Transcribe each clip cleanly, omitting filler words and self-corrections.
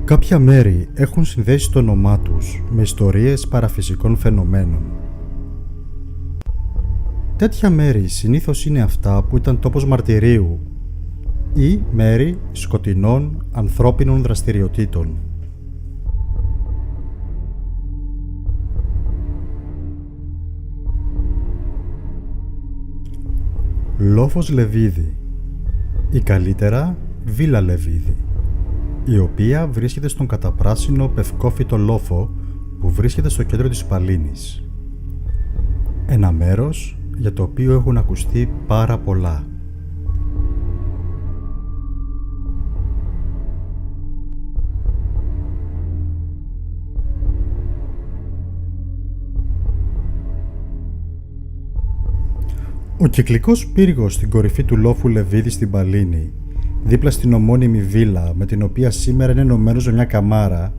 Κάποια μέρη έχουν συνδέσει το όνομά τους με ιστορίες παραφυσικών φαινομένων. Τέτοια μέρη συνήθως είναι αυτά που ήταν τόπος μαρτυρίου ή μέρη σκοτεινών ανθρώπινων δραστηριοτήτων. Λόφος Λεβίδη, ή καλύτερα Βίλα Λεβίδη, η οποία βρίσκεται στον καταπράσινο πευκόφυτο λόφο που βρίσκεται στο κέντρο της Παλίνης. Ένα μέρος για το οποίο έχουν ακουστεί πάρα πολλά. Ο κυκλικός πύργος στην κορυφή του λόφου Λεβίδη στην Παλίνη, δίπλα στην ομώνυμη βίλα με την οποία σήμερα είναι ενωμένος με μια καμάρα,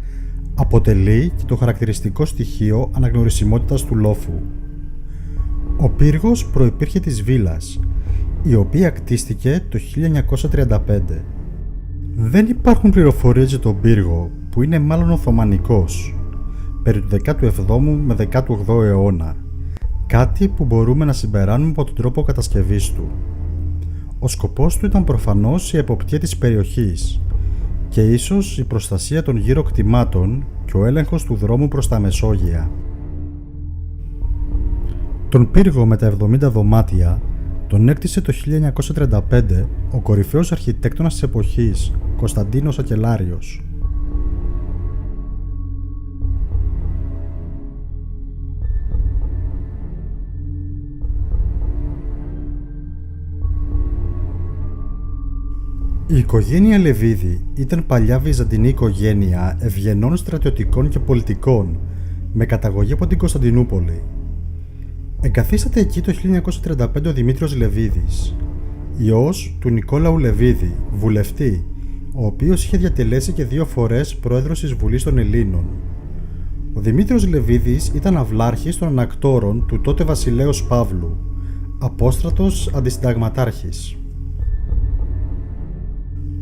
αποτελεί και το χαρακτηριστικό στοιχείο αναγνωρισιμότητας του λόφου. Ο πύργος προϋπήρχε της βίλας, η οποία κτίστηκε το 1935. Δεν υπάρχουν πληροφορίες για τον πύργο, που είναι μάλλον οθωμανικός, περί του 17ου με 18ου αιώνα, κάτι που μπορούμε να συμπεράνουμε από τον τρόπο κατασκευής του. Ο σκοπός του ήταν προφανώς η εποπτεία της περιοχής και ίσως η προστασία των γύρω κτημάτων και ο έλεγχος του δρόμου προς τα Μεσόγεια. Τον πύργο με τα 70 δωμάτια τον έκτισε το 1935 ο κορυφαίος αρχιτέκτονας της εποχής, Κωνσταντίνος Ακελάριος. Η οικογένεια Λεβίδη ήταν παλιά βυζαντινή οικογένεια ευγενών στρατιωτικών και πολιτικών με καταγωγή από την Κωνσταντινούπολη. Εγκαθίσταται εκεί το 1935 ο Δημήτριος Λεβίδης, υιός του Νικόλαου Λεβίδη, βουλευτή, ο οποίος είχε διατελέσει και 2 φορές πρόεδρος της Βουλής των Ελλήνων. Ο Δημήτριος Λεβίδης ήταν αυλάρχης των ανακτόρων του τότε βασιλέως Παύλου, απόστρατος αντισυνταγματάρχης.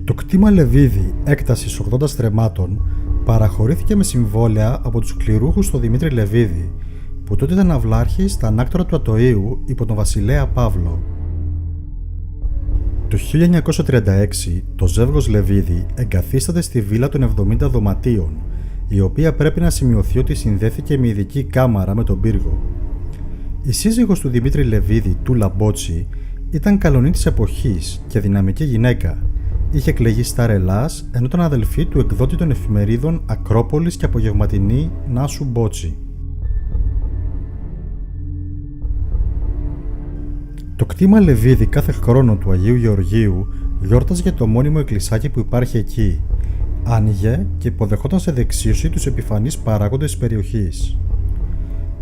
Το κτήμα Λεβίδη έκτασης 80 στρεμμάτων παραχωρήθηκε με συμβόλαια από τους κληρούχους του Δημήτρη Λεβίδη, που τότε ήταν αυλάρχης στα ανάκτορα του Αττοείου υπό τον βασιλέα Παύλο. Το 1936 το ζεύγος Λεβίδη εγκαθίσταται στη βίλα των 70 δωματίων, η οποία πρέπει να σημειωθεί ότι συνδέθηκε με ειδική κάμαρα με τον πύργο. Η σύζυγος του Δημήτρη Λεβίδη, Τούλα Μπότσι, ήταν καλονή της εποχής και δυναμική γυναίκα. Είχε εκλεγεί στάρ Ελλάς, ενώ ήταν αδελφή του εκδότη των εφημερίδων Ακρόπολης και Απογευματινή Νάσου Μπότσι. Το κτήμα Λεβίδη κάθε χρόνο του Αγίου Γεωργίου γιόρταζε για το μόνιμο εκκλησάκι που υπάρχει εκεί. Άνοιγε και υποδεχόταν σε δεξίωση τους επιφανείς παράγοντες της περιοχής.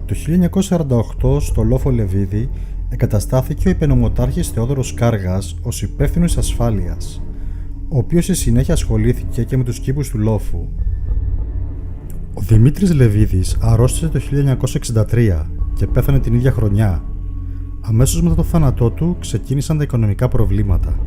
Το 1948 στο λόφο Λεβίδη εγκαταστάθηκε ο υπενομοτάρχης Θεόδωρος Κάργας ως υπεύθυνος ασφάλειας, ο οποίος στη συνέχεια ασχολήθηκε και με τους κήπους του λόφου. Ο Δημήτρης Λεβίδης αρρώστησε το 1963 και πέθανε την ίδια χρονιά. Αμέσως μετά το θάνατό του ξεκίνησαν τα οικονομικά προβλήματα.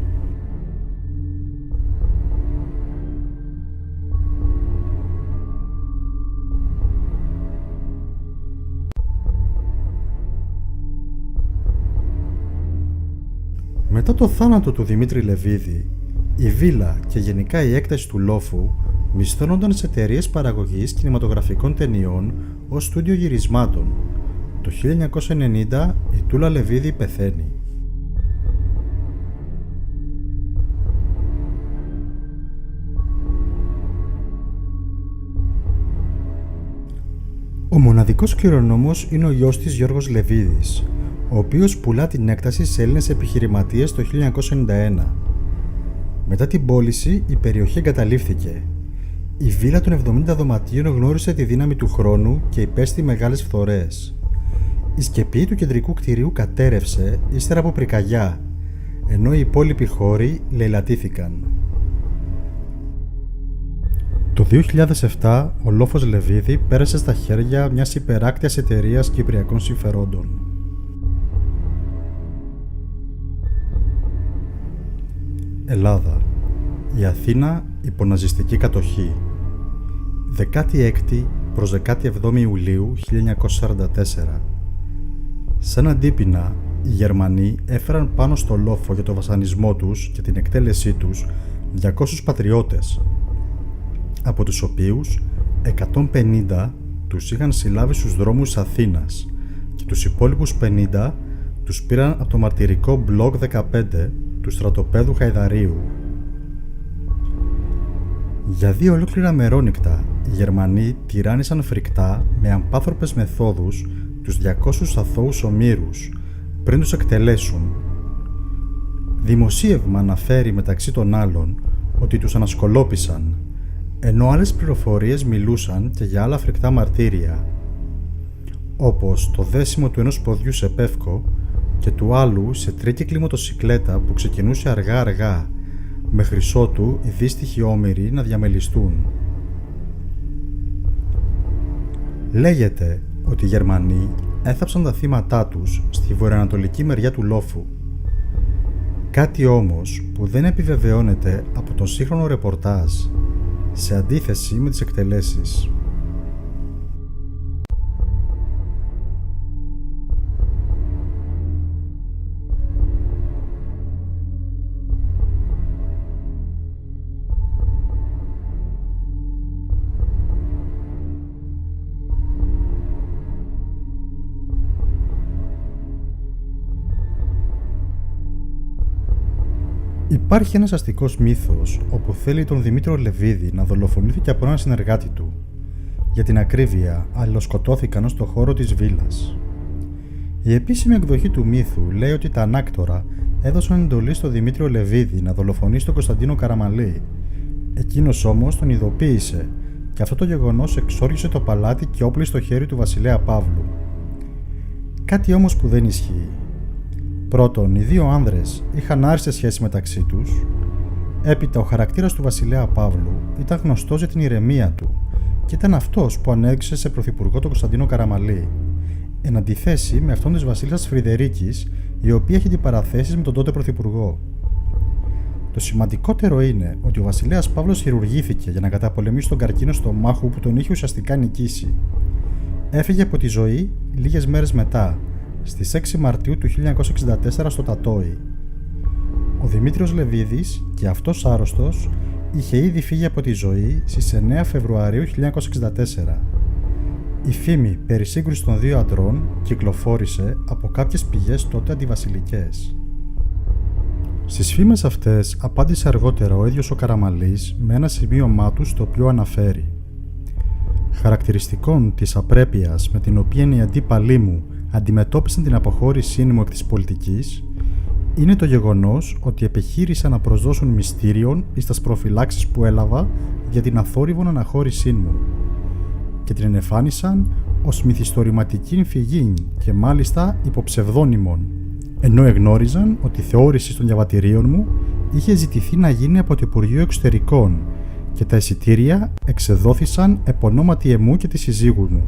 Μετά το θάνατο του Δημήτρη Λεβίδη, η βίλα και γενικά η έκταση του λόφου μισθώνονταν σε εταιρείες παραγωγής κινηματογραφικών ταινιών ως στούντιο γυρισμάτων. Το 1990 η Τούλα Λεβίδη πεθαίνει. Ο μοναδικός κληρονόμος είναι ο γιος της, Γιώργος Λεβίδης, ο οποίος πουλά την έκταση σε Έλληνες επιχειρηματίες το 1991. Μετά την πώληση η περιοχή εγκαταλείφθηκε. Η βίλα των 70 δωματίων γνώρισε τη δύναμη του χρόνου και υπέστη μεγάλες φθορές. Η σκεπή του κεντρικού κτηρίου κατέρρευσε ύστερα από πυρκαγιά, ενώ οι υπόλοιποι χώροι λαιλατήθηκαν. Το 2007 ο λόφος Λεβίδη πέρασε στα χέρια μιας υπεράκτιας εταιρείας κυπριακών συμφερόντων. Ελλάδα. Η Αθήνα υπό ναζιστική κατοχή. 16η προς 17η Ιουλίου 1944. Σαν αντίπεινα, οι Γερμανοί έφεραν πάνω στο λόφο για το βασανισμό τους και την εκτέλεσή τους 200 πατριώτες, από τους οποίους 150 τους είχαν συλλάβει στους δρόμους της Αθήνας και τους υπόλοιπους 50 τους πήραν από το μαρτυρικό μπλοκ 15 του στρατοπέδου Χαϊδαρίου. Για 2 ολόκληρα μερόνυχτα, οι Γερμανοί τυράννησαν φρικτά με αμπάθροπες μεθόδους τους 200 αθώους ομήρους πριν τους εκτελέσουν. Δημοσίευμα αναφέρει μεταξύ των άλλων ότι τους ανασκολόπησαν, ενώ άλλες πληροφορίες μιλούσαν και για άλλα φρικτά μαρτύρια, όπως το δέσιμο του ενός ποδιού σε πεύκο και του άλλου σε τρίκυκλη μοτοσικλέτα που ξεκινούσε αργά μέχρι ότου οι δύστιχοι όμηροι να διαμελιστούν. Λέγεται ότι οι Γερμανοί έθαψαν τα θύματά τους στη βορειοανατολική μεριά του λόφου. Κάτι όμως που δεν επιβεβαιώνεται από το σύγχρονο ρεπορτάζ, σε αντίθεση με τις εκτελέσεις. Υπάρχει ένας αστικός μύθος όπου θέλει τον Δημήτριο Λεβίδη να δολοφονήθηκε από έναν συνεργάτη του. Για την ακρίβεια, αλληλοσκοτώθηκαν στο χώρο της βίλας. Η επίσημη εκδοχή του μύθου λέει ότι τα ανάκτορα έδωσαν εντολή στον Δημήτριο Λεβίδη να δολοφονήσει τον Κωνσταντίνο Καραμαλή. Εκείνος όμως τον ειδοποίησε και αυτό το γεγονός εξόργησε το παλάτι και όπλη στο χέρι του βασιλέα Παύλου. Κάτι όμως που δεν ισχύει. Πρώτον, οι 2 άνδρες είχαν άριστες σχέσεις μεταξύ τους. Έπειτα, ο χαρακτήρας του βασιλέα Παύλου ήταν γνωστός για την ηρεμία του και ήταν αυτός που ανέδειξε σε πρωθυπουργό τον Κωνσταντίνο Καραμαλή, εν αντιθέσει με αυτόν της βασίλισσας Φρυδερίκης, η οποία έχει αντιπαραθέσεις με τον τότε πρωθυπουργό. Το σημαντικότερο είναι ότι ο βασιλέας Παύλος χειρουργήθηκε για να καταπολεμήσει τον καρκίνο στο μάχου που τον είχε ουσιαστικά νικήσει. Έφυγε από τη ζωή λίγες μέρες μετά, στις 6 Μαρτίου του 1964 στο Τατόι. Ο Δημήτριος Λεβίδης, και αυτός άρρωστος, είχε ήδη φύγει από τη ζωή στις 9 Φεβρουαρίου 1964. Η φήμη περί σύγκρουσης των 2 αντρών κυκλοφόρησε από κάποιες πηγές τότε αντιβασιλικές. Στις φήμες αυτές απάντησε αργότερα ο ίδιος ο Καραμαλής με ένα σημείωμά του στο οποίο αναφέρει: «Χαρακτηριστικών της απρέπειας με την οποία οι αντίπαλοι μου αντιμετώπισαν την αποχώρησή μου εκ της πολιτικής είναι το γεγονός ότι επιχείρησαν να προσδώσουν μυστήριον εις τας προφυλάξεις που έλαβα για την αθόρυβον αναχώρησή μου και την ενεφάνισαν ως μυθιστορηματικήν φυγήν και μάλιστα υπό ψευδόνυμον, ενώ εγνώριζαν ότι η θεώρηση των διαβατηρίων μου είχε ζητηθεί να γίνει από το Υπουργείο Εξωτερικών και τα εισιτήρια εξεδόθησαν επ' ονόματι εμού και της συζύγου μου».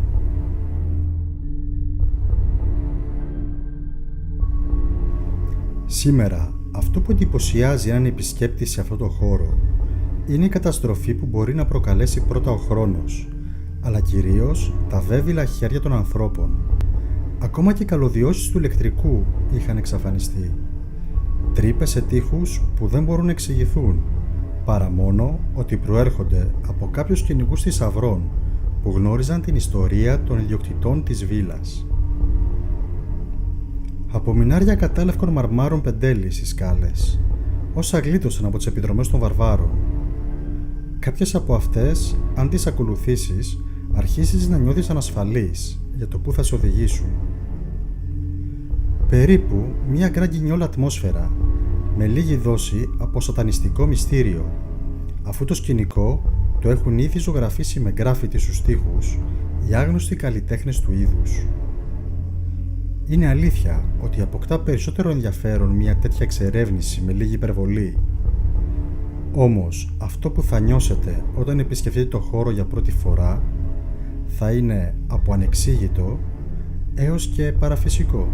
Σήμερα, αυτό που εντυπωσιάζει έναν επισκέπτη σε αυτό το χώρο είναι η καταστροφή που μπορεί να προκαλέσει πρώτα ο χρόνος, αλλά κυρίως τα βέβυλα χέρια των ανθρώπων. Ακόμα και οι καλωδιώσεις του ηλεκτρικού είχαν εξαφανιστεί. Τρύπες σε τοίχους που δεν μπορούν να εξηγηθούν, παρά μόνο ότι προέρχονται από κάποιους κυνηγούς θησαυρών που γνώριζαν την ιστορία των ιδιοκτητών της βίλας. Απομεινάρια κατάλευκων μαρμάρων πεντέλη στις σκάλες, όσα γλίτωσαν από τις επιδρομές των βαρβάρων. Κάποιες από αυτές, αν τις ακολουθήσεις, αρχίσεις να νιώθεις ανασφαλής για το που θα σε οδηγήσουν. Περίπου μια γκραγκινιόλα ατμόσφαιρα, με λίγη δόση από σατανιστικό μυστήριο, αφού το σκηνικό το έχουν ήδη ζωγραφίσει με γκράφιτι στους τοίχους οι άγνωστοι καλλιτέχνες του είδους. Είναι αλήθεια ότι αποκτά περισσότερο ενδιαφέρον μια τέτοια εξερεύνηση με λίγη υπερβολή. Όμως αυτό που θα νιώσετε όταν επισκεφτείτε το χώρο για πρώτη φορά θα είναι από ανεξήγητο έως και παραφυσικό.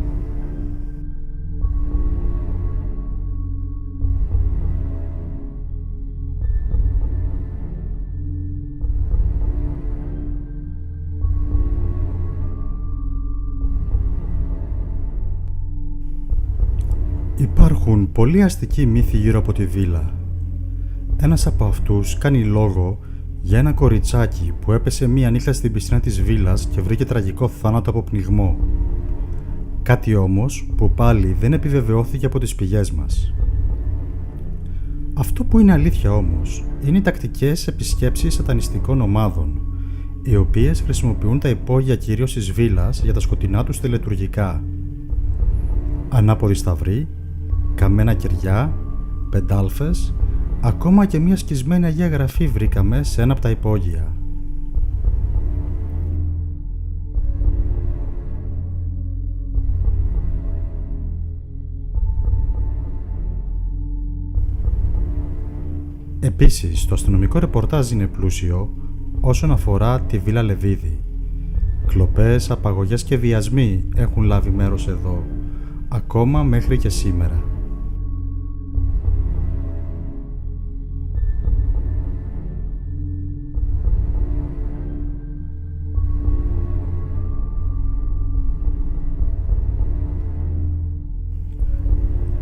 Υπάρχουν πολλοί αστικοί μύθοι γύρω από τη βίλα. Ένας από αυτούς κάνει λόγο για ένα κοριτσάκι που έπεσε μία νύχτα στην πισίνα της βίλας και βρήκε τραγικό θάνατο από πνιγμό. Κάτι όμως που πάλι δεν επιβεβαιώθηκε από τις πηγές μας. Αυτό που είναι αλήθεια όμως είναι οι τακτικές επισκέψεις σατανιστικών ομάδων, οι οποίες χρησιμοποιούν τα υπόγεια κυρίως της βίλας για τα σκοτεινά τους τελετουργικά. Ανάποδοι σταυροί, καμένα κεριά, πεντάλφες, ακόμα και μια σκισμένη Αγία Γραφή βρήκαμε σε ένα από τα υπόγεια. Επίσης, το αστυνομικό ρεπορτάζ είναι πλούσιο όσον αφορά τη Βίλα Λεβίδη. Κλοπές, απαγωγές και βιασμοί έχουν λάβει μέρος εδώ, ακόμα μέχρι και σήμερα.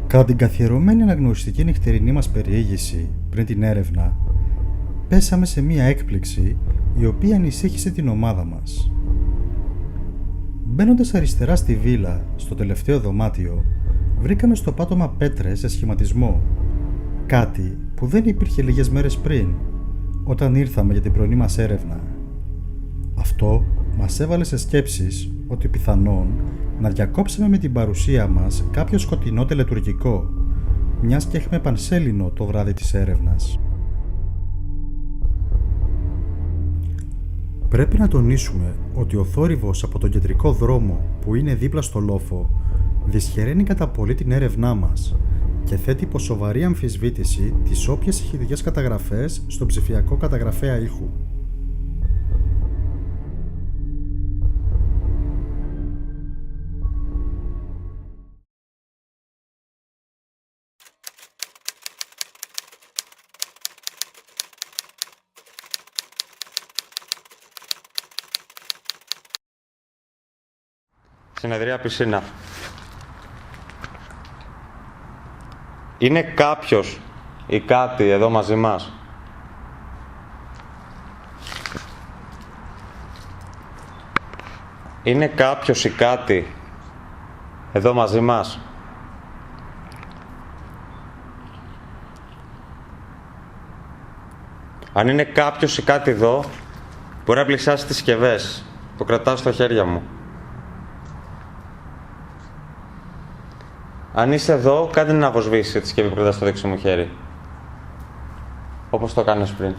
Κατά την καθιερωμένη αναγνωριστική νυχτερινή μας περιήγηση πριν την έρευνα, πέσαμε σε μία έκπληξη η οποία ανησύχησε την ομάδα μας. Μπαίνοντας αριστερά στη βίλα, στο τελευταίο δωμάτιο, βρήκαμε στο πάτωμα πέτρες σε σχηματισμό, κάτι που δεν υπήρχε λίγες μέρες πριν, όταν ήρθαμε για την πρωινή μας έρευνα. Αυτό μας έβαλε σε σκέψεις ότι πιθανόν να διακόψαμε με την παρουσία μας κάποιο σκοτεινό τελετουργικό, μιας και έχουμε πανσέλινο το βράδυ της έρευνας. Πρέπει να τονίσουμε ότι ο θόρυβος από τον κεντρικό δρόμο που είναι δίπλα στο λόφο δυσχεραίνει κατά πολύ την έρευνά μας και θέτει υπό σοβαρή αμφισβήτηση τις όποιες ηχητικές καταγραφές στον ψηφιακό καταγραφέα ήχου. Συνεδρία πισίνα. Είναι κάποιος ή κάτι εδώ μαζί μας? Είναι κάποιος ή κάτι εδώ μαζί μας? Αν είναι κάποιος ή κάτι εδώ, μπορεί να πλησιάσει τις συσκευές που κρατάω στα χέρια μου. Αν είσαι εδώ, κάντε να αποσβήσει τη συσκευή που κρατάς στο δεξί μου χέρι. Όπως το κάνεις πριν.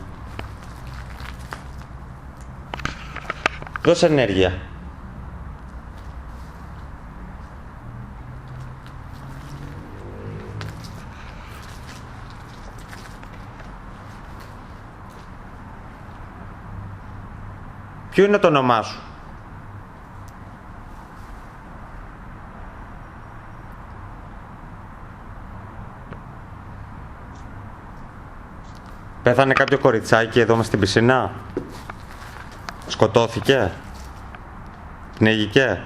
Δώσε ενέργεια. Ποιο είναι το όνομά σου? Πέθανε κάποιο κοριτσάκι εδώ μες στην πισίνα? Σκοτώθηκε? Πνίγηκε?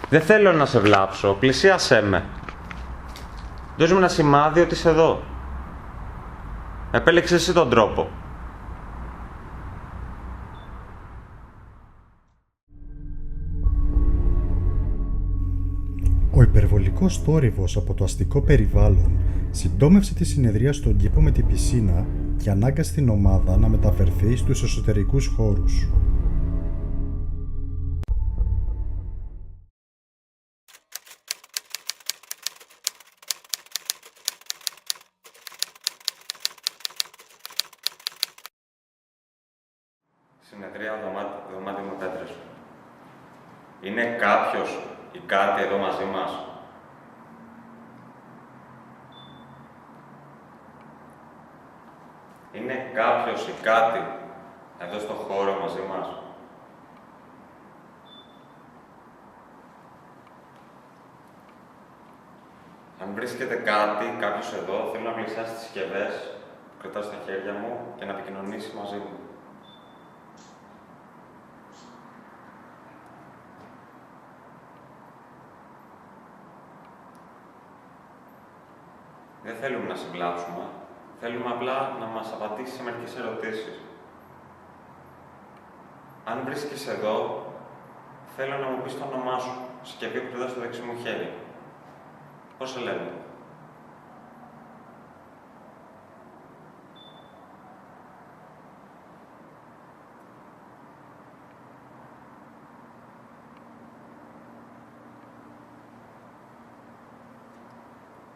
Δεν θέλω να σε βλάψω, πλησίασέ με. Δώσ' μου ένα σημάδι ότι είσαι εδώ. Επέλεξες εσύ τον τρόπο. Ο υπερβολικός θόρυβος από το αστικό περιβάλλον συντόμευσε τη συνεδρία στον κήπο με την πισίνα και ανάγκασε την ομάδα να μεταφερθεί στους εσωτερικούς χώρους. Συνεδρία δωμάτιο με πέτρες. Είναι κάποιος ή κάτι εδώ μαζί μας? Είναι κάποιος ή κάτι εδώ στο χώρο μαζί μας? Αν βρίσκεται κάτι, κάποιος εδώ, θέλω να πλησιάσει τις συσκευές που κρατάω στα χέρια μου και να επικοινωνήσει μαζί μου. Δεν θέλουμε να σε βλάψουμε. Θέλουμε απλά να μας απαντήσεις σε μερικές ερωτήσεις. Αν βρίσκεσαι εδώ, θέλω να μου πεις το όνομά σου, συσκευή που κρατάς στο δεξί μου χέρι. Πώς σε λένε?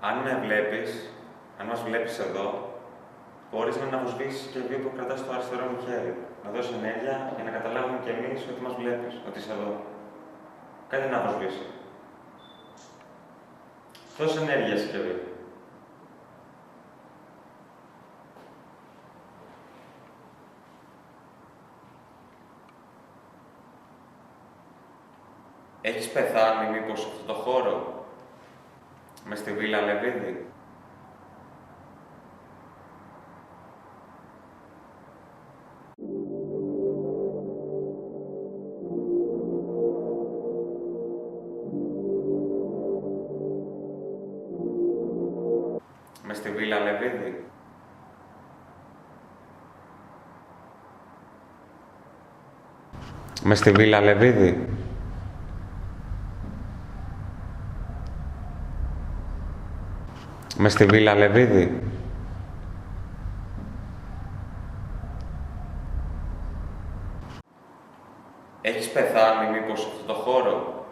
Αν με βλέπεις, αν μας βλέπεις εδώ, μπορείς να αναβοσβήσεις τη συσκευή που κρατάς στο αριστερό μου χέρι. Να δώσει ενέργεια για να καταλάβουμε κι εμείς ότι μας βλέπεις, ότι είσαι εδώ. Κάνε να αναβοσβήσει. Δώσε ενέργεια συσκευή. Έχεις πεθάνει μήπως σε αυτό το χώρο? Μες στη Βίλα Λεβίδη? Μες στη Βίλα Λεβίδη? Μες στη Βίλα Λεβίδη? Μες στη Βίλα Λεβίδη? Έχεις πεθάνει μήπως σε αυτό το χώρο?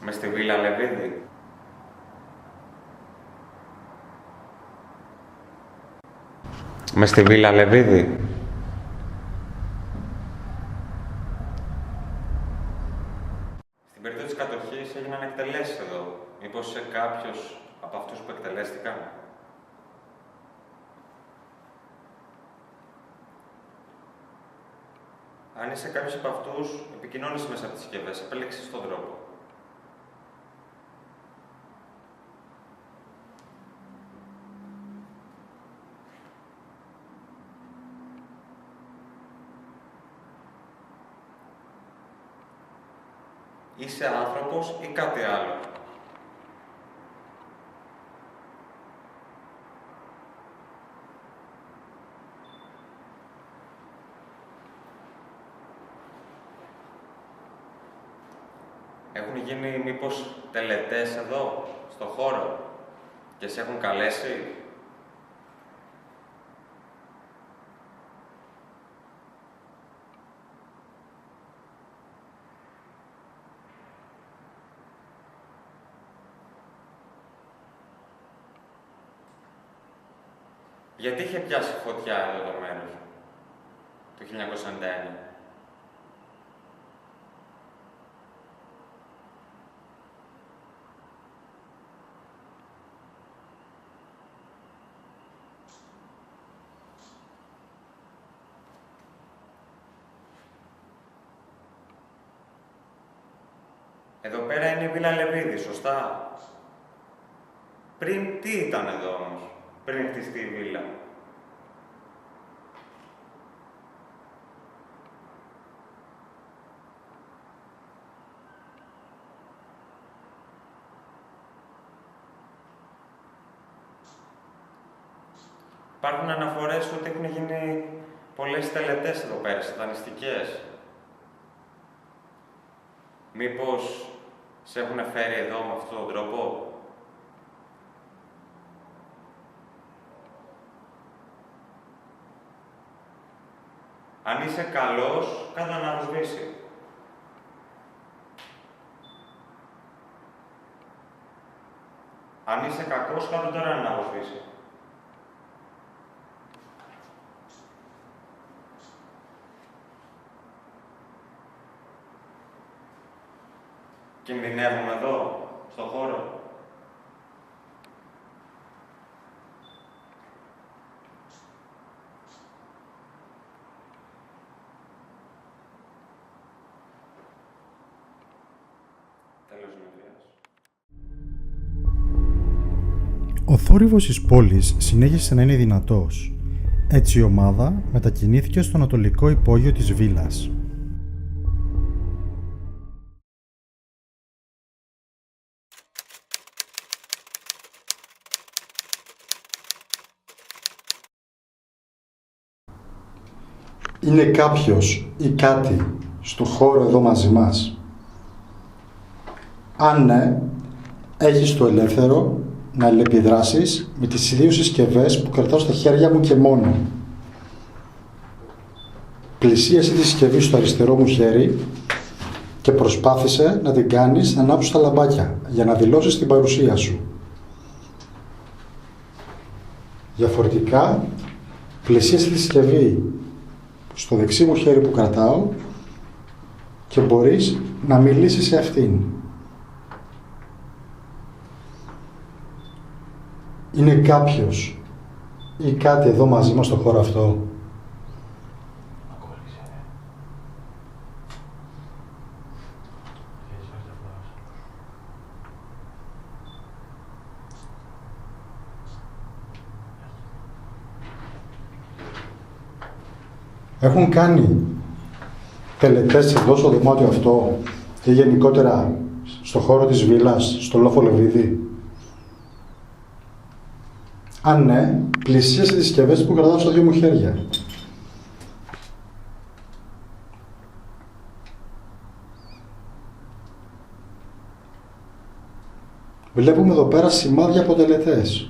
Μες στη Βίλα Λεβίδη? Μες στη Βίλα Λεβίδη? Στην περίπτωση της κατοχής έγιναν εκτελέσεις εδώ. Μήπως είσαι κάποιος από αυτούς που εκτελέστηκαν? Αν είσαι κάποιος από αυτούς, επικοινώνησε μέσα από τις συσκευές, επέλεξες τον τρόπο. Είσαι άνθρωπος ή κάτι άλλο? Έχουν γίνει μήπως τελετές εδώ, στο χώρο, και σε έχουν καλέσει? Γιατί είχε πιάσει φωτιά εδώ το μέρος, το 1991? Εδώ πέρα είναι η Βίλα Λεβίδη, σωστά? Πριν τι ήταν εδώ όμως, πριν χτιστεί η βίλα? Υπάρχουν αναφορές ότι έχουν γίνει πολλές τελετές εδώ πέρα, σατανιστικές. Μήπως σε έχουν φέρει εδώ με αυτόν τον τρόπο? Αν είσαι καλός, κάτω να αναβοσβήσει. Αν είσαι κακός, κάτω τώρα να αναβοσβήσει. Κινδυνεύουμε εδώ, στο χώρο. Τέλος συνεδρίας. Ο θόρυβος της πόλης συνέχισε να είναι δυνατός. Έτσι η ομάδα μετακινήθηκε στο ανατολικό υπόγειο της βίλας. Είναι κάποιος ή κάτι στο χώρο εδώ μαζί μας? Αν ναι, έχεις το ελεύθερο να αλληλεπιδράσεις με τις δύο συσκευές που κρατάω στα χέρια μου και μόνο. Πλησίασε τη συσκευή στο αριστερό μου χέρι και προσπάθησε να την κάνεις να ανάψουν τα λαμπάκια για να δηλώσεις την παρουσία σου. Διαφορετικά, πλησίασε τη συσκευή στο δεξί μου χέρι που κρατάω και μπορείς να μιλήσεις σε αυτήν. Είναι κάποιος ή κάτι εδώ μαζί μας στο χώρο αυτό? Έχουν κάνει τελετές εδώ στο δωμάτιο αυτό και γενικότερα στο χώρο της βίλας, στο Λόφο Λεβίδη? Αν ναι, πλησίασε τις συσκευές που κρατάω στα δύο μου χέρια. Βλέπουμε εδώ πέρα σημάδια από τελετές.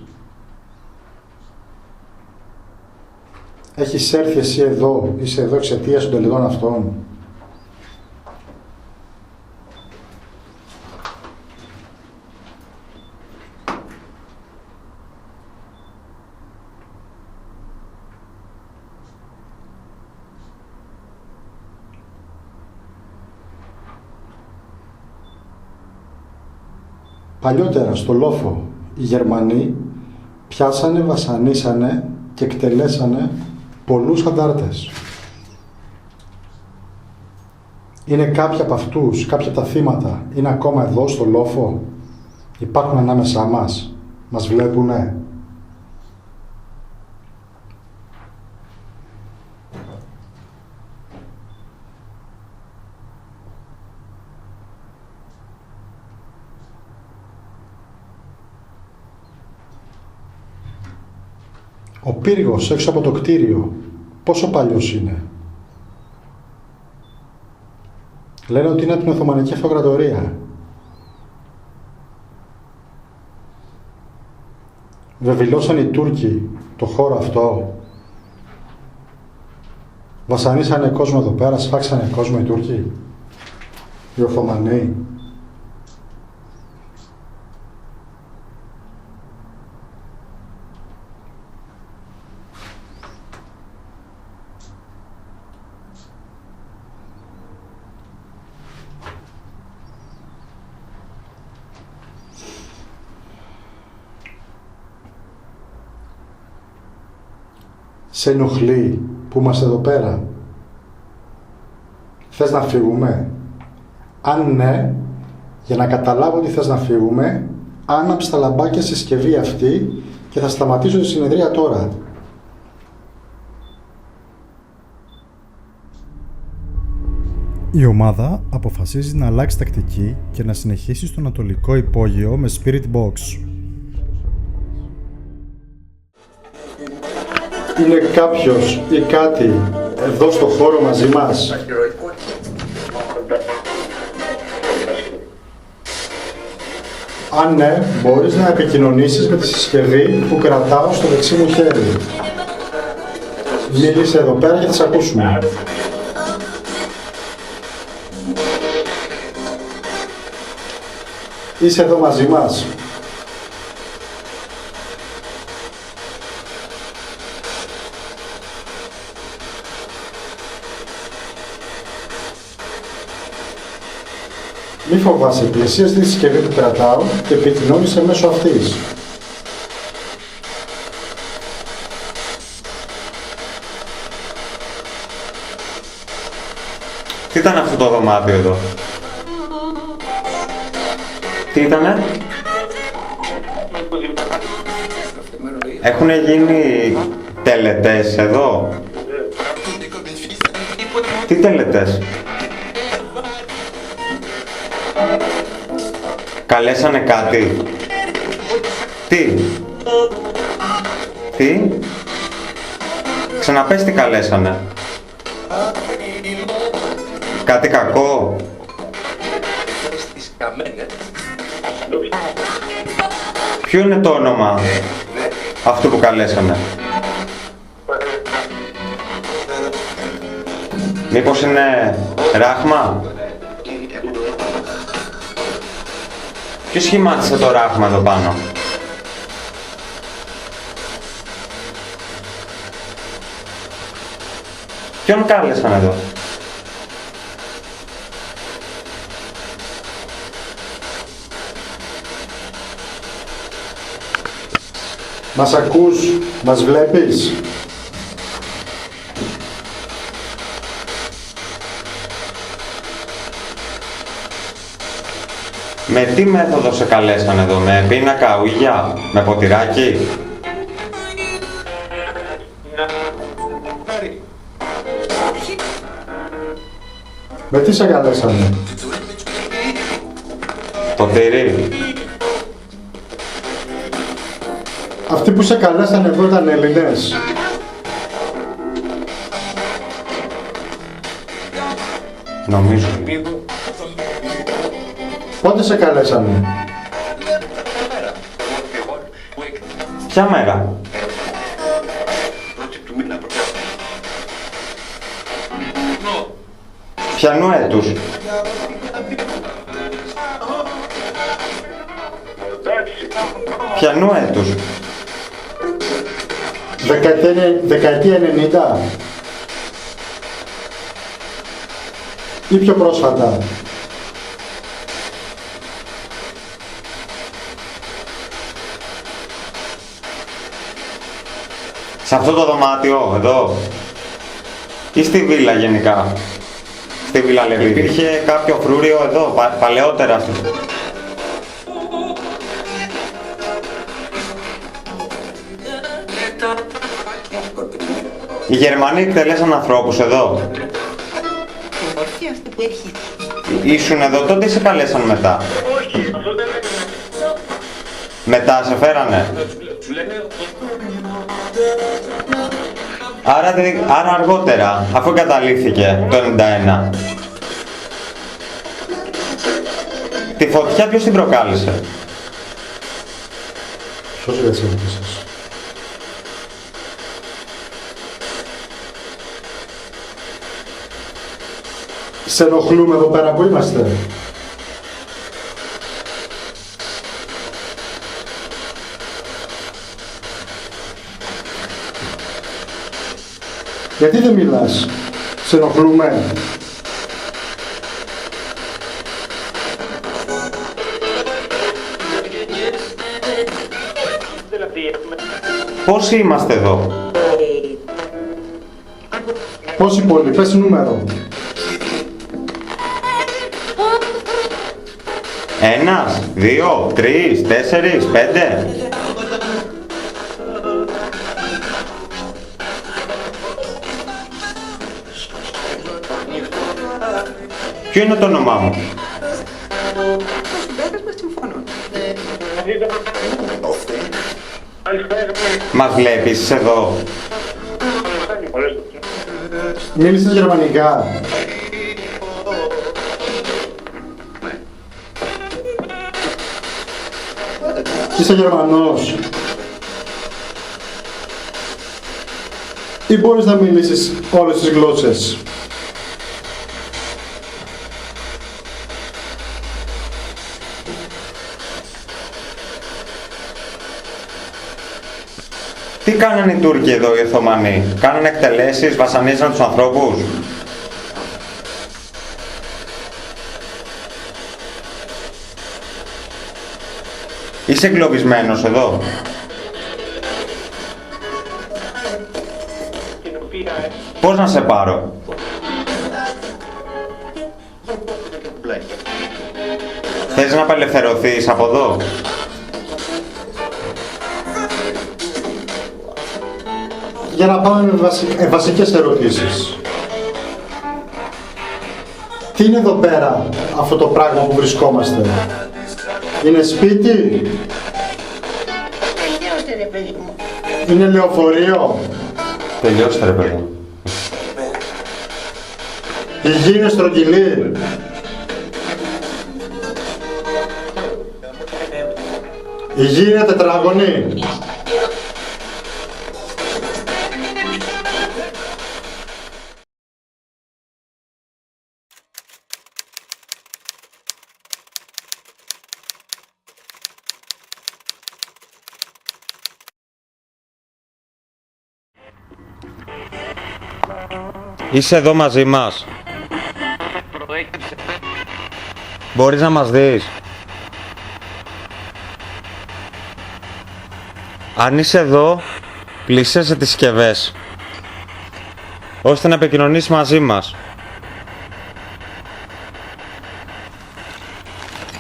Έχεις έρθει εσύ εδώ, είσαι εδώ εξαιτίας των τελετών αυτών? Παλιότερα στο Λόφο οι Γερμανοί πιάσανε, βασανίσανε και εκτελέσανε πολλούς αντάρτες. Είναι κάποια από αυτούς, κάποια από τα θύματα είναι ακόμα εδώ στο Λόφο? Υπάρχουν ανάμεσά μας? Μας βλέπουνε? Ο πύργος έξω από το κτίριο, πόσο παλιός είναι? Λένε ότι είναι από την Οθωμανική Αυτοκρατορία. Βεβηλώσαν οι Τούρκοι το χώρο αυτό? Βασανίσανε κόσμο εδώ πέρα, σφάξανε κόσμο οι Τούρκοι, οι Οθωμανοί? Σε ενοχλεί που είμαστε εδώ πέρα? Θες να φύγουμε? Αν ναι, για να καταλάβω ότι θες να φύγουμε, άναψε τα λαμπάκια στη συσκευή αυτή και θα σταματήσω τη συνεδρία τώρα. Η ομάδα αποφασίζει να αλλάξει τακτική και να συνεχίσει στο ανατολικό υπόγειο με Spirit Box. Είναι κάποιος ή κάτι εδώ στο χώρο μαζί μας? Αν ναι, μπορείς να επικοινωνήσεις με τη συσκευή που κρατάω στο δεξί μου χέρι. Μίλησε εδώ πέρα και θα σε ακούσουμε. Είσαι εδώ μαζί μας? Μη φοβάσαι, πλησίασε τη συσκευή που κρατάω και επικοινώνησε μέσω αυτής. Τι ήταν αυτό το δωμάτιο εδώ? Τι ήτανε? Έχουνε γίνει τελετές εδώ? Τι τελετές? Καλέσανε κάτι? Τι? Ξαναπες τι καλέσανε? Κάτι κακό. Ποιο είναι το όνομα αυτού που καλέσανε? Μήπως είναι Ράχμα? Ποιος σχημάτισε το Ράχμα εδώ πάνω? Ποιον κάλεσαν εδώ? Μας ακούς, μας βλέπεις? Με τι μέθοδο σε καλέσαν εδώ, με πίνακα, ουγιά, με ποτηράκι? Με τι σε καλέσανε? Ποτήρι. Αυτοί που σε καλέσανε εδώ ήταν Έλληνες? Νομίζω. Πότε σε καλέσανε? Ποια μέρα? Ποιανού έτους? Ποιανού έτους? Δεκαετία 90 ή πιο πρόσφατα? Σε αυτό το δωμάτιο, εδώ? Ή στη βίλα γενικά? Στη βίλα Λεβίδη. Υπήρχε κάποιο φρούριο εδώ, παλαιότερα? Οι Γερμανοί εκτελέσαν ανθρώπους εδώ? Ήσουν εδώ τότε ή σε καλέσαν μετά? Μετά σε φέρανε? Άρα αργότερα, αφού καταλήφθηκε το 91. Τη φωτιά ποιος την προκάλεσε? Ποιος δεν σε ρωτήσεις? Σε ενοχλούμε εδώ πέρα που είμαστε? Γιατί δεν μιλάς? Σε ενοχλούμε? Πόσοι είμαστε εδώ? Πόσοι πολλοί? Πες νούμερο. Ένας, δύο, τρεις, τέσσερις, πέντε? Ποιο είναι το όνομά μου? Μας βλέπεις εδώ? Μίλησες γερμανικά? Είσαι Γερμανός? Ή μπορείς να μιλήσεις όλες τις γλώσσες? Τι κάνανε οι Τούρκοι εδώ, οι Οθωμανοί? Κάνανε εκτελέσεις, βασανίζαν τους ανθρώπους? Είσαι εγκλωβισμένος εδώ? Πώς να σε πάρω? Θες να απελευθερωθείς από εδώ? Για να πάμε με βασικές ερωτήσεις. Τι είναι εδώ πέρα αυτό το πράγμα που βρισκόμαστε? Είναι σπίτι? Τελειώστε ρε παιδί μου. Είναι λεωφορείο? Τελειώστε ρε παιδί μου. Η γη είναι στρογγυλή. Η γη είναι τετράγωνη. Είσαι εδώ μαζί μας. Μπορείς να μας δεις? Αν είσαι εδώ, πλησίασε τις συσκευές, ώστε να επικοινωνήσεις μαζί μας.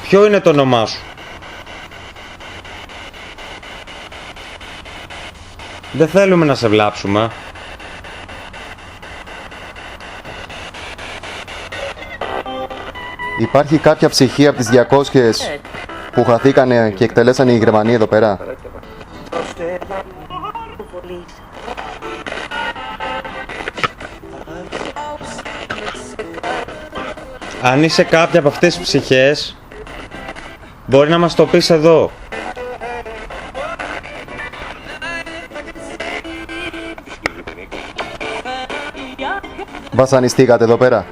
Ποιο είναι το όνομά σου? Δεν θέλουμε να σε βλάψουμε. Υπάρχει κάποια ψυχή από τις 200 που χαθήκανε και εκτελέσανε οι Γερμανοί εδώ πέρα? Αν είσαι κάποια από αυτές τις ψυχές, μπορεί να μας το πεις εδώ. Βασανιστήκατε εδώ πέρα?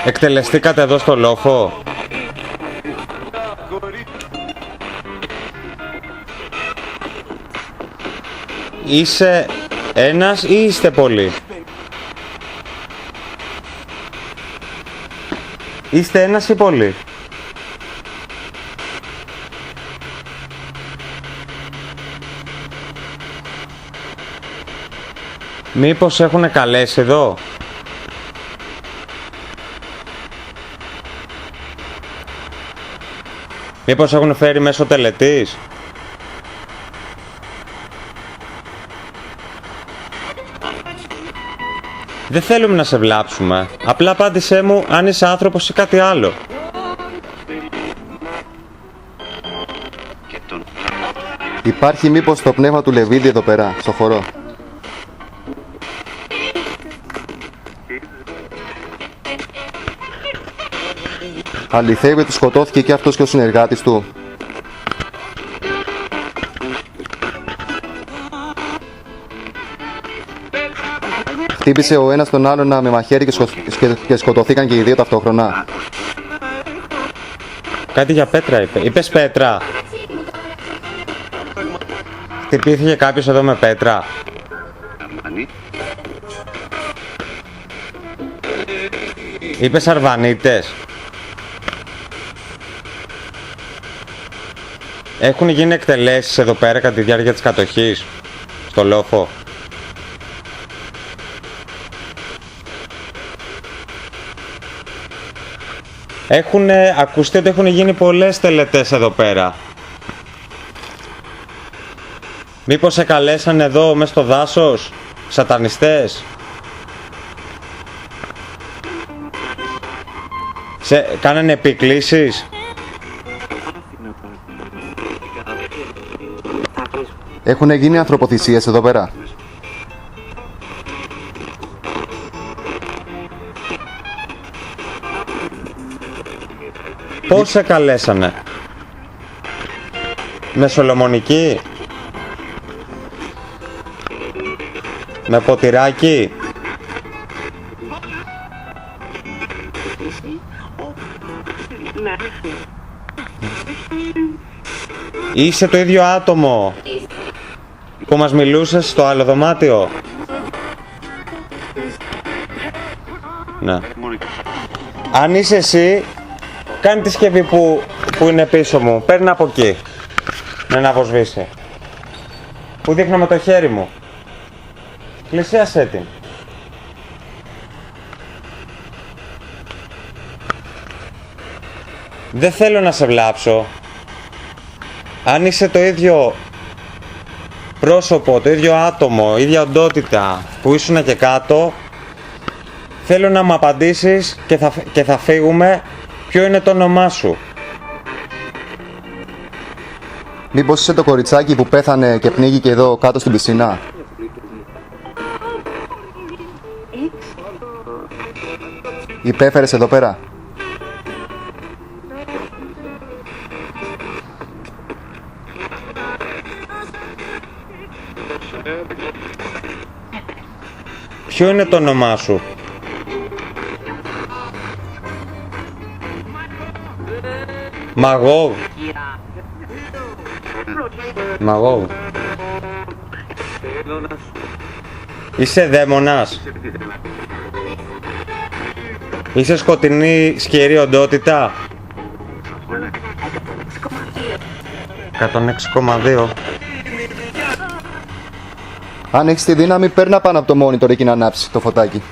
Εκτελεστήκατε εδώ στο λόφο? Είσαι ένας ή είστε πολλοί? Είστε ένας ή πολλοί? Μήπως έχουνε καλέσει εδώ? Μήπως έχουν φέρει μέσω τελετής? Δεν θέλουμε να σε βλάψουμε. Απλά απάντησέ μου αν είσαι άνθρωπος ή κάτι άλλο. Υπάρχει μήπως το πνεύμα του Λεβίδη εδώ πέρα, στο χορό? Αληθεύει ότι σκοτώθηκε και αυτός και ο συνεργάτης του? Χτύπησε ο ένας τον άλλον με μαχαίρι και σκοτωθήκαν και οι δύο ταυτόχρονα. Κάτι για πέτρα είπε. Είπες πέτρα? Χτυπήθηκε κάποιος εδώ με πέτρα? Είπες Αρβανίτες? Έχουν γίνει εκτελέσεις εδώ πέρα κατά τη διάρκεια της κατοχής, στο λόφο? Έχουν ακουστεί ότι έχουν γίνει πολλές τελετές εδώ πέρα. Μήπως σε καλέσαν εδώ μες στο δάσος σατανιστές? Κάνανε επικλήσεις? Έχουν γίνει ανθρωποθυσίες εδώ πέρα? Πώς σε καλέσανε? Με Σολομονική? Με ποτηράκι? Είσαι το ίδιο άτομο που μας μιλούσες στο άλλο δωμάτιο? Ναι. Αν είσαι εσύ, κάνει τη σκευή που είναι πίσω μου. Παίρνει από εκεί. Να αποσβήσει. Που δείχνω με το χέρι μου. Πλησίασέ την. Δεν θέλω να σε βλάψω. Αν είσαι το ίδιο πρόσωπο, το ίδιο άτομο, ίδια οντότητα που ήσουν και κάτω, θέλω να μου απαντήσεις και θα φύγουμε. Ποιο είναι το όνομά σου? Μήπως είσαι το κοριτσάκι που πέθανε και πνίγηκε εδώ κάτω στην πισίνα? Υπέφερες εδώ πέρα? Ποιο είναι το όνομά σου? Μαγόβ. Μαγόβ. Είσαι δαίμονας? Είσαι σκοτεινή σκερή οντότητα? 106,2. Αν έχεις τη δύναμη, παίρνα πάνω από το monitor εκεί να ανάψει το φωτάκι.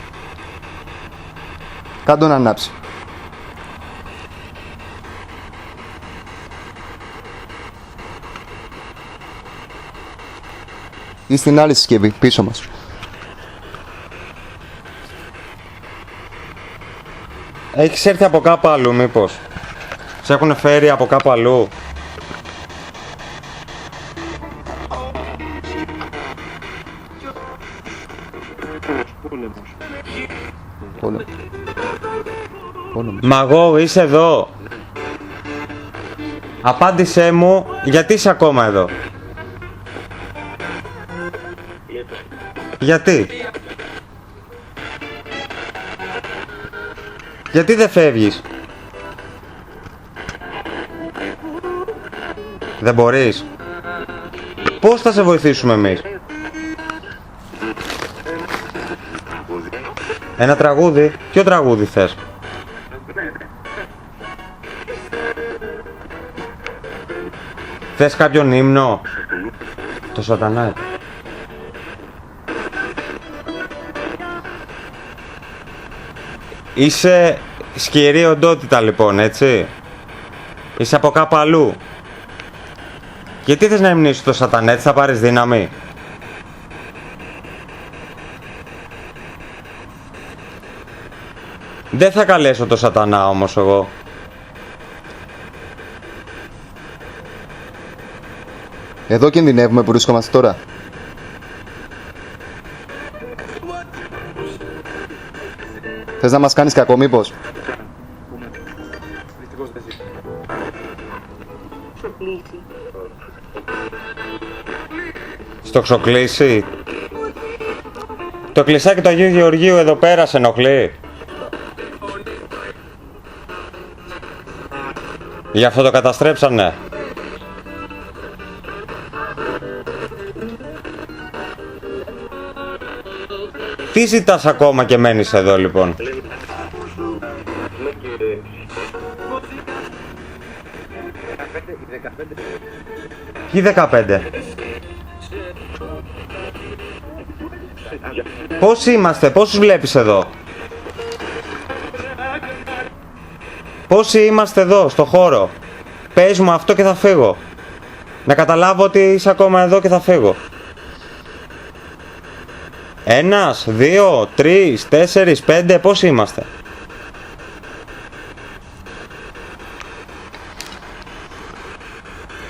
Κάντο να ανάψει. Ή στην άλλη συσκευή, πίσω μας. Έχεις έρθει από κάπου αλλού μήπως? Σε έχουν φέρει από κάπου αλλού? Μαγό, είσαι εδώ? Απάντησέ μου, γιατί είσαι ακόμα εδώ? Γιατί? Γιατί δεν φεύγεις? Δεν μπορείς? Πώς θα σε βοηθήσουμε εμείς? Ένα τραγούδι? Ποιο τραγούδι θες? Θες κάποιον ύμνο? Το σατανά. Είσαι σκυρή οντότητα λοιπόν, έτσι? Είσαι από κάπου αλλού. Γιατί θες να υμνήσεις το σατανά, έτσι θα πάρεις δύναμη? Δεν θα καλέσω το σατανά όμως εγώ. Εδώ κινδυνεύουμε που βρίσκομαστε τώρα. Θες να μας κάνεις κακό μήπως? Στο ξοκλήσει. Το κλεισάκι του Αγίου Γεωργίου εδώ πέρα σε ενοχλεί? Γι' αυτό το καταστρέψανε. Τι ζητάς ακόμα και μένεις εδώ λοιπόν? Ποιοι 15? Πόσοι είμαστε, πόσους βλέπεις εδώ? Πόσοι είμαστε εδώ, στο χώρο? Πες μου αυτό και θα φύγω. Να καταλάβω ότι είσαι ακόμα εδώ και θα φύγω. 1, 2, 3, 4, 5, πόσοι είμαστε?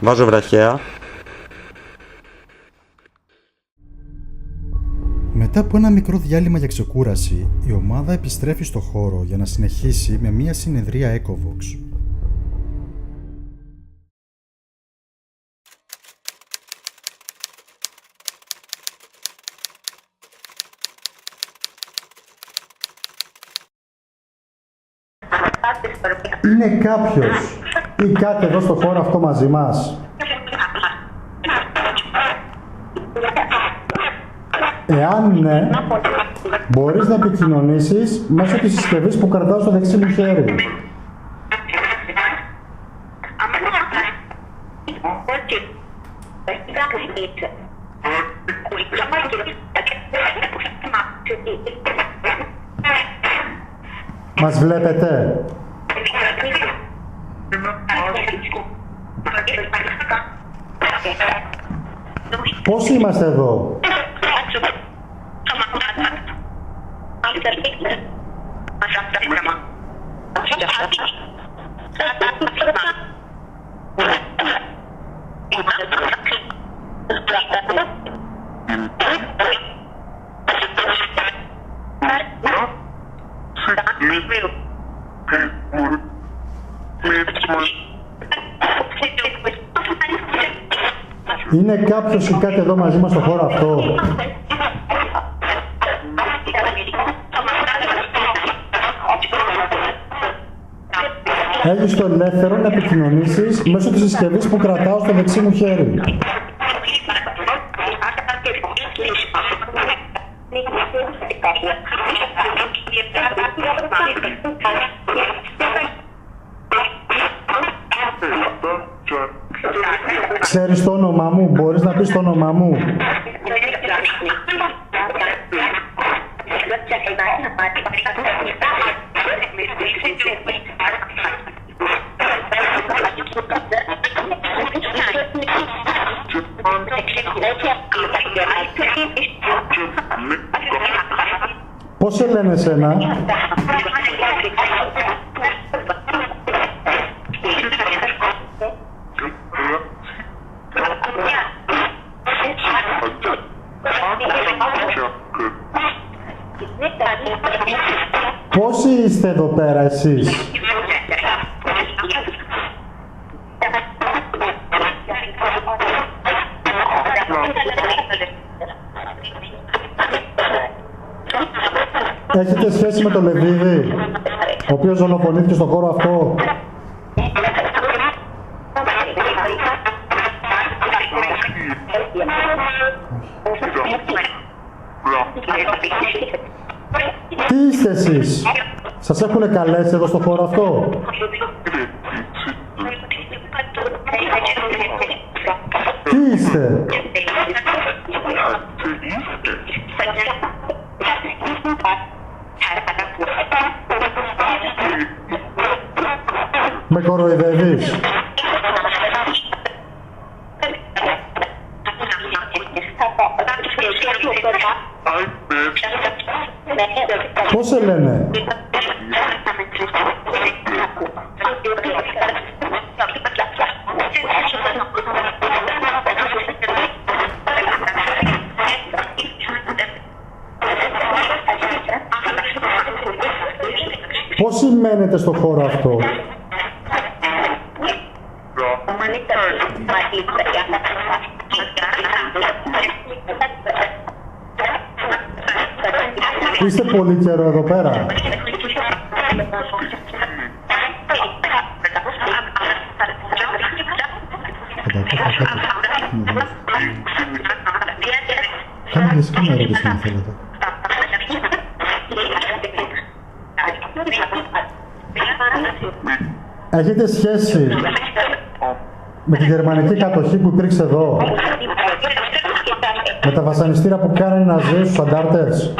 Βάζω βραχαία. Μετά από ένα μικρό διάλειμμα για ξεκούραση, η ομάδα επιστρέφει στο χώρο για να συνεχίσει με μια συνεδρία Ecovox. Είναι κάποιος ή κάτι εδώ στο χώρο αυτό μαζί μας? Εάν ναι, μπορείς να επικοινωνήσεις μέσω της συσκευής που κρατάω στο δεξί μου χέρι. Μας βλέπετε? Πώς είμαστε εδώ? Είναι κάποιος ή κάτι εδώ μαζί μας στο χώρο αυτό? Έχεις το ελεύθερο να επικοινωνήσεις μέσω της συσκευής που κρατάω στο δεξί μου χέρι. Ξέρεις το όνομά μου, μπορείς να πεις το όνομά μου? Πώς σε λένε εσένα? Πόσοι είστε εδώ πέρα εσείς? Έχετε σχέση με τον Λεβίδη, ο οποίος δολοφονήθηκε στον χώρο αυτό? Τι είστε εσείς? Σας έχουνε καλέσει εδώ στο χώρο αυτό? Τι είστε? Με κοροϊδεύεις? Πώς σε λένε? Πώς μένετε στο χώρο αυτό? Είστε πολύ καιρό εδώ πέρα? Κάνε και εσύ μια ερώτηση αν θέλετε. Έχετε σχέση με τη γερμανική κατοχή που υπήρξε εδώ? Με τα βασανιστήρια που κάνανε να ζουν στους αντάρτες?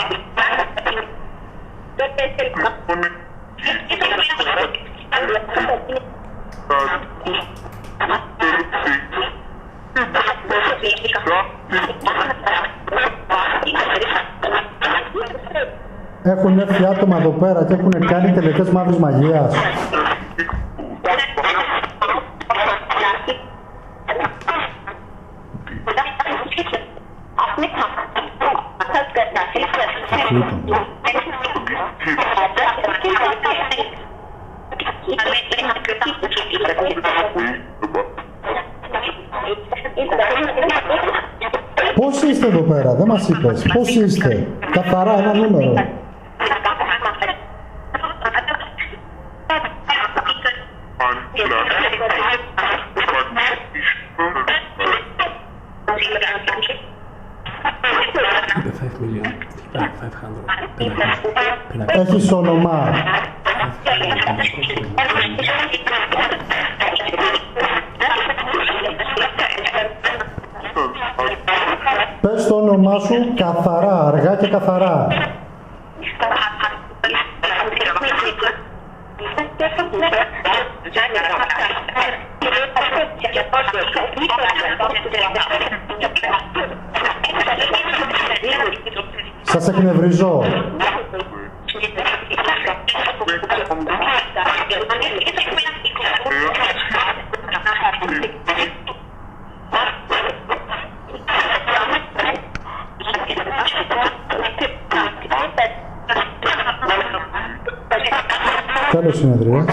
Έχουν έρθει άτομα εδώ πέρα και έχουν κάνει τελετές μαύρης μαγείας. Πώς είστε εδώ πέρα, δεν μας είπες. Πώς είστε? Καθαρά ένα νούμερο. Έχεις όνομα? Πες το όνομά σου καθαρά, αργά και καθαρά. Σας εκνευρίζω. Τέλος συνεδρίας.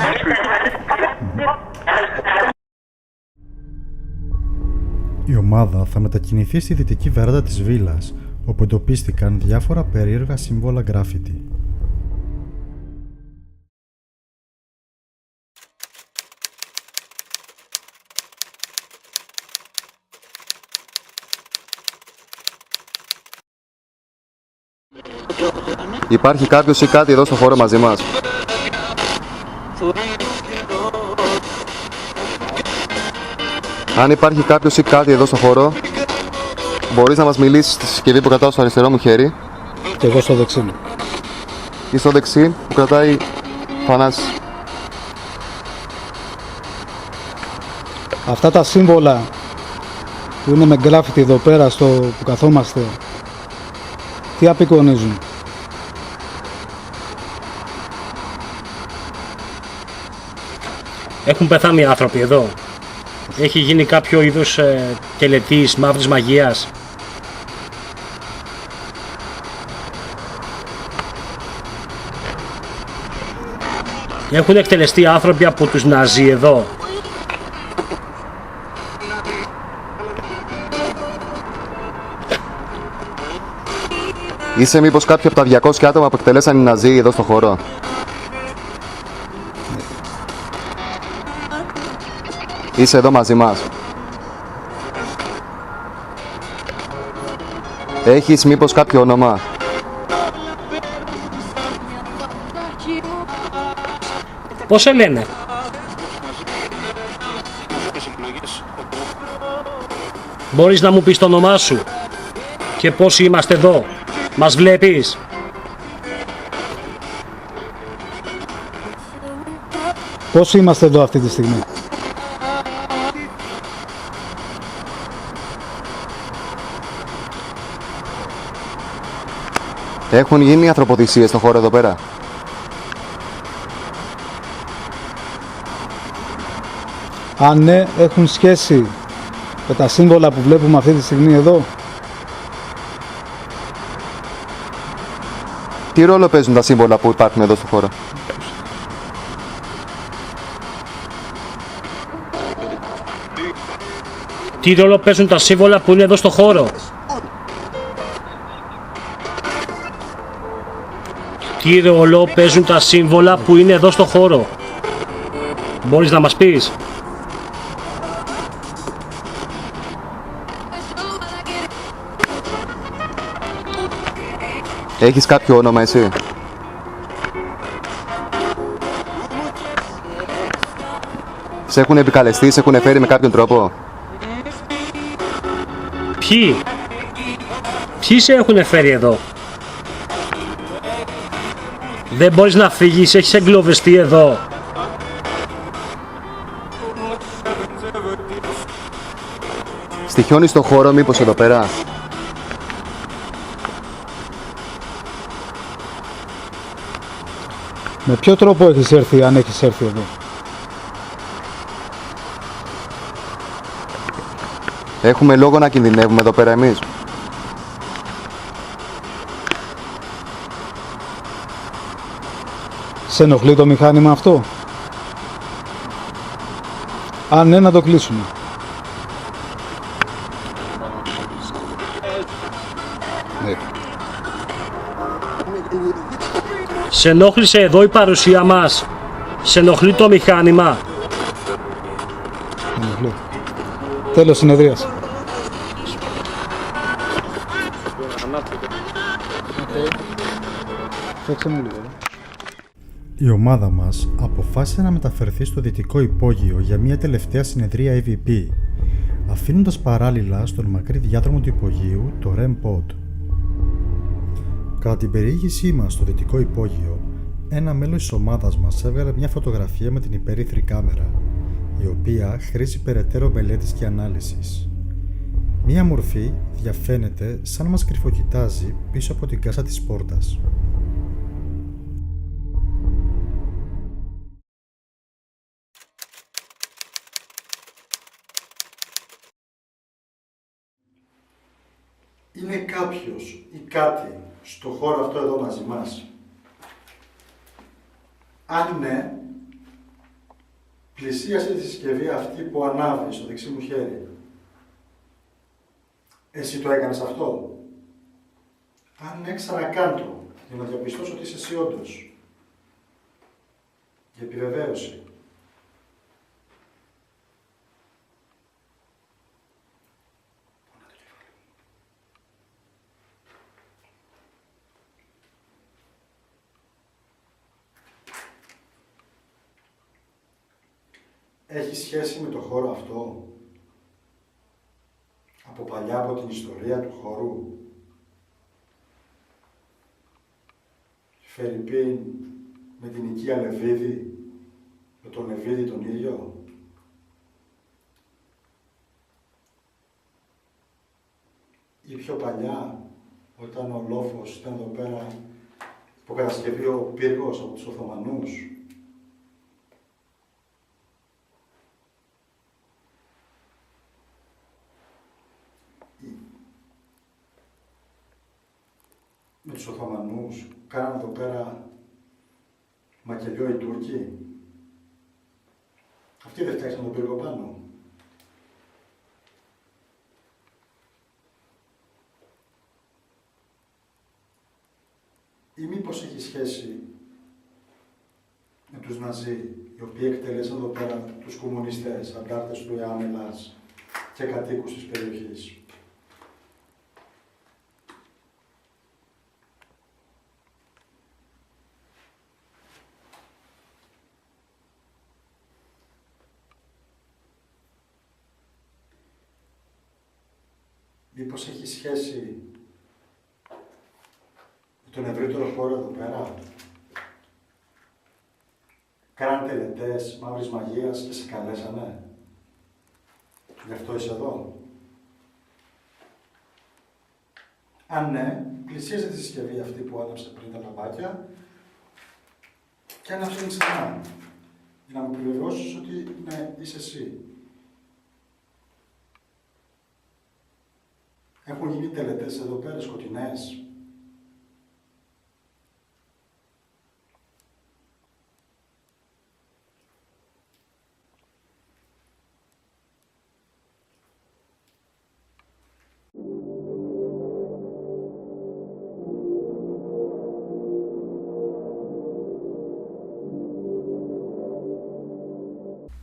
Η ομάδα θα μετακινηθεί στη δυτική βεράντα της βίλας, όπου εντοπίστηκαν διάφορα περίεργα σύμβολα γκράφιτι. Υπάρχει κάποιος ή κάτι εδώ στο χώρο μαζί μας? Αν υπάρχει κάποιος ή κάτι εδώ στο χώρο, μπορείς να μας μιλήσεις στη συσκευή που κρατάω στο αριστερό μου χέρι Και εγώ στο δεξί μου. ή στο δεξί που κρατάει ο Θανάσης. Αυτά τα σύμβολα που είναι με γκράφιτι εδώ πέρα στο που καθόμαστε, τι απεικονίζουν? Έχουν πεθάνει οι άνθρωποι εδώ. Έχει γίνει κάποιο είδους τελετής μαύρης μαγείας. Έχουν εκτελεστεί άνθρωποι από τους Ναζί εδώ. Είσαι μήπως κάποιο από τα 200 άτομα που εκτελέσαν οι Ναζί εδώ στο χώρο? Είσαι εδώ μαζί μας? Έχεις μήπως κάποιο όνομα? Πώς σε λένε? Μπορείς να μου πεις το όνομά σου? Και πόσοι είμαστε εδώ? Μας βλέπεις? Πόσοι είμαστε εδώ αυτή τη στιγμή? Έχουν γίνει ανθρωποθυσίες στο χώρο εδώ πέρα? Αν ναι, έχουν σχέση με τα σύμβολα που βλέπουμε αυτή τη στιγμή εδώ? Τι ρόλο παίζουν τα σύμβολα που υπάρχουν εδώ στο χώρο? Τι ρόλο παίζουν τα σύμβολα που είναι εδώ στο χώρο? Τι ρόλο παίζουν τα σύμβολα που είναι εδώ στο χώρο? Μπορείς να μας πεις? Έχεις κάποιο όνομα εσύ? Σε έχουν επικαλεστεί, σε έχουν φέρει με κάποιον τρόπο? Ποιοι? Ποιοι σε έχουν φέρει εδώ? Δεν μπορείς να φύγεις, έχεις εγκλωβιστεί εδώ. Στοιχιώνεις στο χώρο μήπως εδώ πέρα? Με ποιο τρόπο έχεις έρθει, αν έχεις έρθει εδώ? Έχουμε λόγο να κινδυνεύουμε εδώ πέρα εμείς? Σε ενοχλεί το μηχάνημα αυτό? Αν ναι, να το κλείσουμε. Σε ενόχλησε εδώ η παρουσία μας? Σε ενοχλεί το μηχάνημα? Ενοχλεί. Τέλος συνεδρίας. Φέξε μου λίγο. Η ομάδα μας αποφάσισε να μεταφερθεί στο δυτικό υπόγειο για μια τελευταία συνεδρία EVP, αφήνοντας παράλληλα στον μακρύ διάδρομο του υπογείου το REM pod. Κατά την περιήγησή μας στο δυτικό υπόγειο, ένα μέλος της ομάδας μας έβγαλε μια φωτογραφία με την υπερήθρη κάμερα, η οποία χρήζει περαιτέρω μελέτης και ανάλυσης. Μία μορφή διαφαίνεται σαν να μας κρυφοκοιτάζει πίσω από την κάσα της πόρτας. Είναι κάποιος ή κάτι στο χώρο αυτό εδώ μαζί μας? Αν ναι, πλησίασε τη συσκευή αυτή που ανάβει στο δεξί μου χέρι. Εσύ το έκανες αυτό? Αν ναι, ξανακάντο, για να διαπιστώσω ότι είσαι εσύ όντως. Για επιβεβαίωση. Έχει σχέση με το χώρο αυτό? Από παλιά, από την ιστορία του χώρου? Φερρυπίν με την οικία Λεβίδη, με τον Λεβίδη τον ίδιο? Ή πιο παλιά, όταν ο Λόφος ήταν εδώ πέρα υποκατασκευή ο πύργος από τους Οθωμανούς? Με τους Οθωμανούς κάναν εδώ πέρα μακελιό οι Τούρκοι? Αυτοί δεν φτιάξαν τον πύργο πάνω? Ή μήπως έχει σχέση με τους Ναζί, οι οποίοι εκτέλεσαν εδώ πέρα τους κομμουνιστές, αντάρτες του Ιωάννη Ελλάς και κατοίκους της περιοχής? Μήπως έχει σχέση με τον ευρύτερο χώρο εδώ πέρα? Κάναν τελετές μαύρης μαγείας και σε καλέσανε? Γι' αυτό είσαι εδώ? Αν ναι, πλησίασε τη συσκευή αυτή που άναψε πριν τα λαμπάκια και άναψε την ξανά, για να μου επιβεβαιώσεις ότι ναι, είσαι εσύ. Έχουν γίνει τελετές εδώ πέρα, σκοτεινές?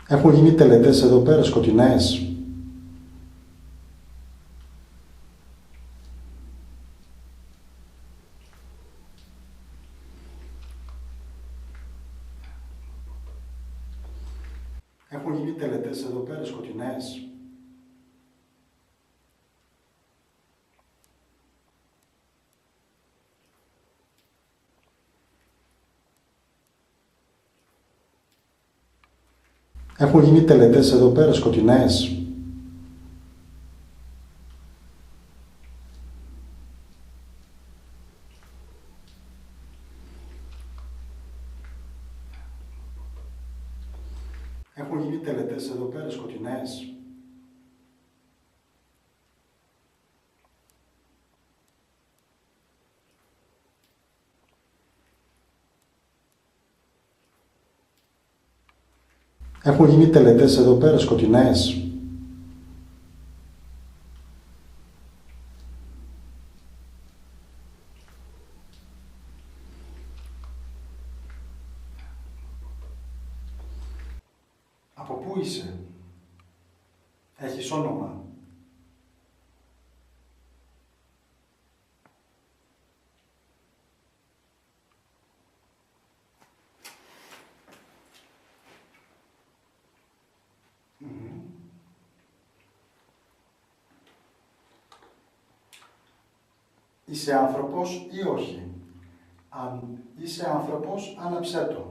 Έχουν γίνει τελετές εδώ πέρα, σκοτεινές? Έχουν γίνει τελετές εδώ πέρα, σκοτεινές? Έχουν γίνει τελετές εδώ πέρα, σκοτεινές? Έχουν γίνει τελετές εδώ πέρα, σκοτεινές? Έχουν γίνει τελετές εδώ πέρα, σκοτεινές? Από πού είσαι? Έχεις όνομα? Είσαι άνθρωπος ή όχι? Αν είσαι άνθρωπος, άναψέ το.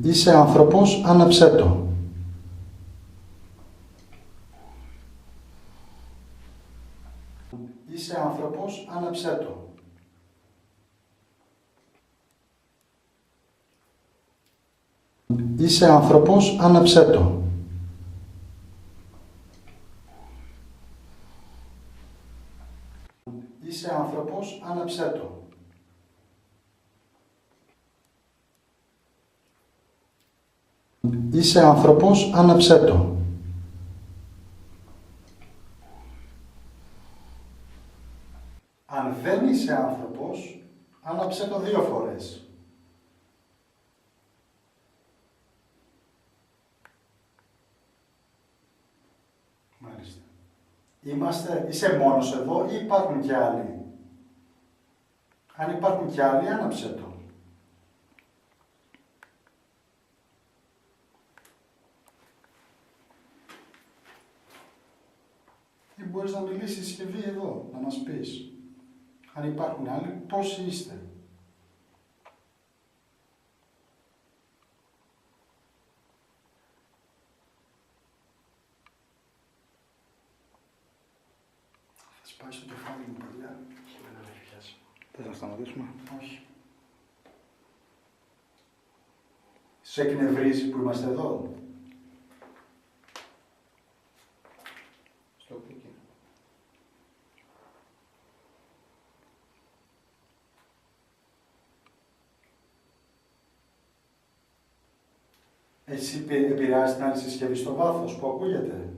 Είσαι άνθρωπος, άναψέ το. Είσαι άνθρωπος, άναψέ το. Είσαι άνθρωπος, άναψέ το. Είσαι άνθρωπος, άναψέ το. Είσαι άνθρωπος, άναψέ το. Αν δεν είσαι άνθρωπος, άναψέ το 2 φορές. Μάλιστα. Είσαι μόνος εδώ ή υπάρχουν και άλλοι? Αν υπάρχουν και άλλοι, άναψέ το. Ή μπορείς να μιλήσεις στη συσκευή εδώ, να μας πεις. Αν υπάρχουν άλλοι, πόσοι είστε? Θα σπάσει το κεφάλι μου, παιδιά. Θες να σταματήσουμε? Όχι. Σε εκνευρίζει που είμαστε εδώ? Στο πίκι. Εσύ επηρεάζει την άλλη συσκευή στο βάθος που ακούγεται?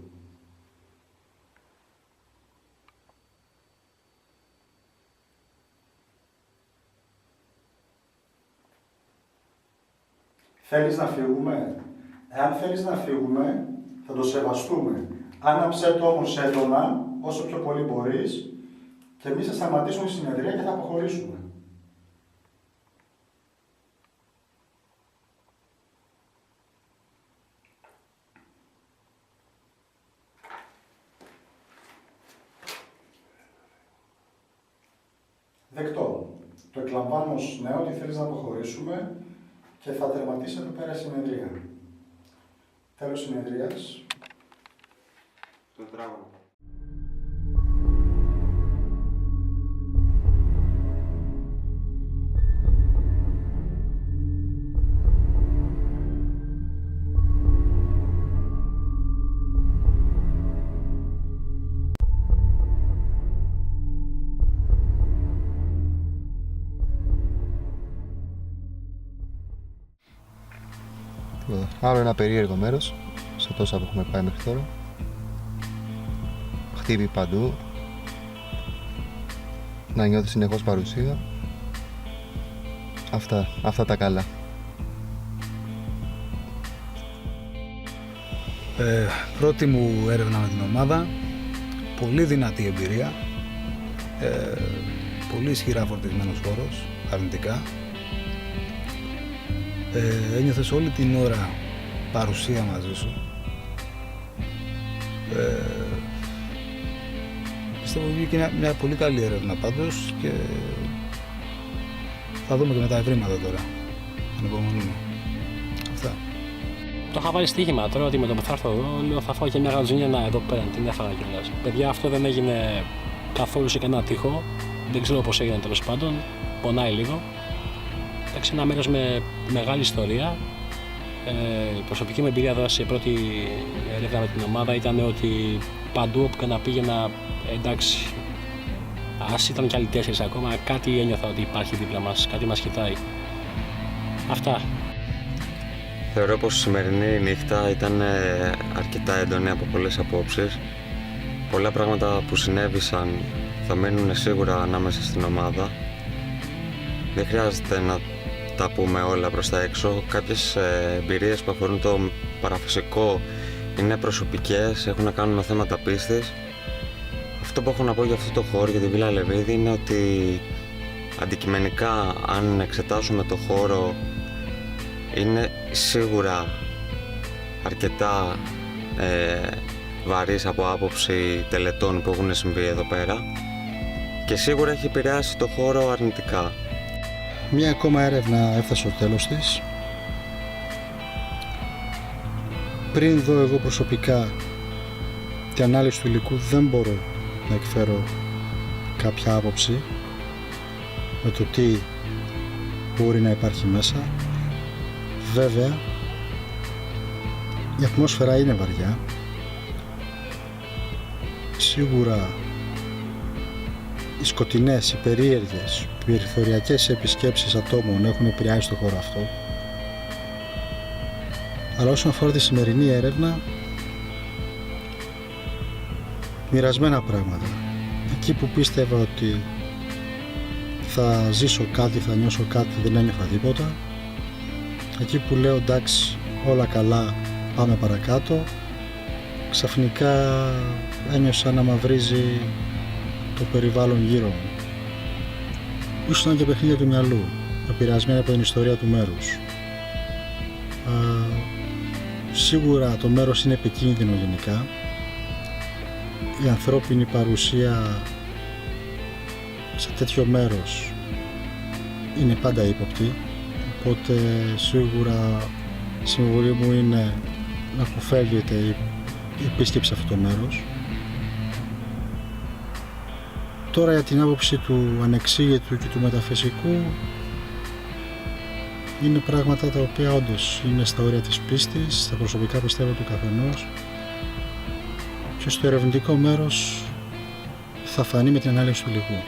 Θέλεις να φύγουμε? Εάν θέλεις να φύγουμε, θα το σεβαστούμε. Άναψέ το όμως έντονα, όσο πιο πολύ μπορείς, και εμείς θα σταματήσουμε τη συνεδρία και θα αποχωρήσουμε. Δεκτό. Το εκλαμβάνω ως ναι ότι θέλεις να αποχωρήσουμε και θα τερματίσει εδώ πέρα η συνεδρία. Τέλος συνεδρίας. Το τράγω. Άλλο ένα περίεργο μέρος σε τόσα που έχουμε πάει μέχρι τώρα. Χτύπη παντού. Να νιώθει συνεχώς παρουσία. Αυτά τα καλά. Πρώτη μου έρευνα με την ομάδα. Πολύ δυνατή εμπειρία. Πολύ ισχυρά φορτισμένος χώρος, αρνητικά. Ένιωθες όλη την ώρα παρουσία μαζί σου. Πιστεύω ότι βγήκε μια πολύ καλή έρευνα πάντως και θα δούμε και με τα ευρήματα τώρα. Ανυπομονούμε. Αυτά. Το είχα βάλει στοίχημα τώρα ότι με το που θα έρθω εδώ, λέω θα φάω και μια γατζούνια εδώ πέρα, την έφαγα κιόλας. Παιδιά, αυτό δεν έγινε καθόλου σε κανένα τοίχο. Δεν ξέρω πώς έγινε τέλος πάντων. Πονάει λίγο. Εντάξει, ένα μέρος με μεγάλη ιστορία. Η προσωπική μου εμπειρία εδώ σε πρώτη έρευνα με την ομάδα ήταν ότι παντού όπου και να πήγαινα, εντάξει, ας ήταν κι άλλοι 4 ακόμα, κάτι ένιωθα ότι υπάρχει δίπλα μας, κάτι μας κοιτάει. Αυτά. Θεωρώ πως η σημερινή νύχτα ήταν αρκετά έντονη από πολλές απόψεις. Πολλά πράγματα που συνέβησαν θα μένουν σίγουρα ανάμεσα στην ομάδα. Δεν χρειάζεται να τα πούμε όλα προς τα έξω. Κάποιες εμπειρίες που αφορούν το παραφυσικό είναι προσωπικές, έχουν να κάνουν με θέματα πίστης. Αυτό που έχω να πω για αυτό το χώρο, για τη Βίλα Λεβίδη, είναι ότι αντικειμενικά, αν εξετάσουμε το χώρο, είναι σίγουρα αρκετά βαρύς από άποψη τελετών που έχουν συμβεί εδώ πέρα και σίγουρα έχει επηρεάσει το χώρο αρνητικά. Μία ακόμα έρευνα έφτασε στο τέλος της. Πριν δω εγώ προσωπικά την ανάλυση του υλικού, δεν μπορώ να εκφέρω κάποια άποψη με το τι μπορεί να υπάρχει μέσα. Βέβαια, Η ατμόσφαιρα είναι βαριά. Σίγουρα οι σκοτεινές, οι περίεργες, περιθωριακές επισκέψεις ατόμων έχουν επηρεάσει το χώρο αυτό. Αλλά όσον αφορά τη σημερινή έρευνα, μοιρασμένα πράγματα. Εκεί που πίστευα ότι θα ζήσω κάτι, θα νιώσω κάτι, δεν ένιωθα τίποτα. Εκεί που λέω εντάξει, όλα καλά, πάμε παρακάτω, ξαφνικά ένιωσα να μαυρίζει το περιβάλλον γύρω μου. Ίσως ήταν και παιχνίδια του μυαλού, επηρεασμένα από την ιστορία του μέρους. Σίγουρα το μέρος είναι επικίνδυνο γενικά. Η ανθρώπινη παρουσία σε τέτοιο μέρος είναι πάντα ύποπτη, οπότε σίγουρα η συμβουλή μου είναι να αποφεύγεται η επίσκεψη σε αυτό το μέρος. Τώρα για την άποψη του ανεξήγητου και του μεταφυσικού, είναι πράγματα τα οποία όντως είναι στα όρια της πίστης, στα προσωπικά πιστεύω του καθενός, και στο ερευνητικό μέρος θα φανεί με την ανάλυση του υλικού.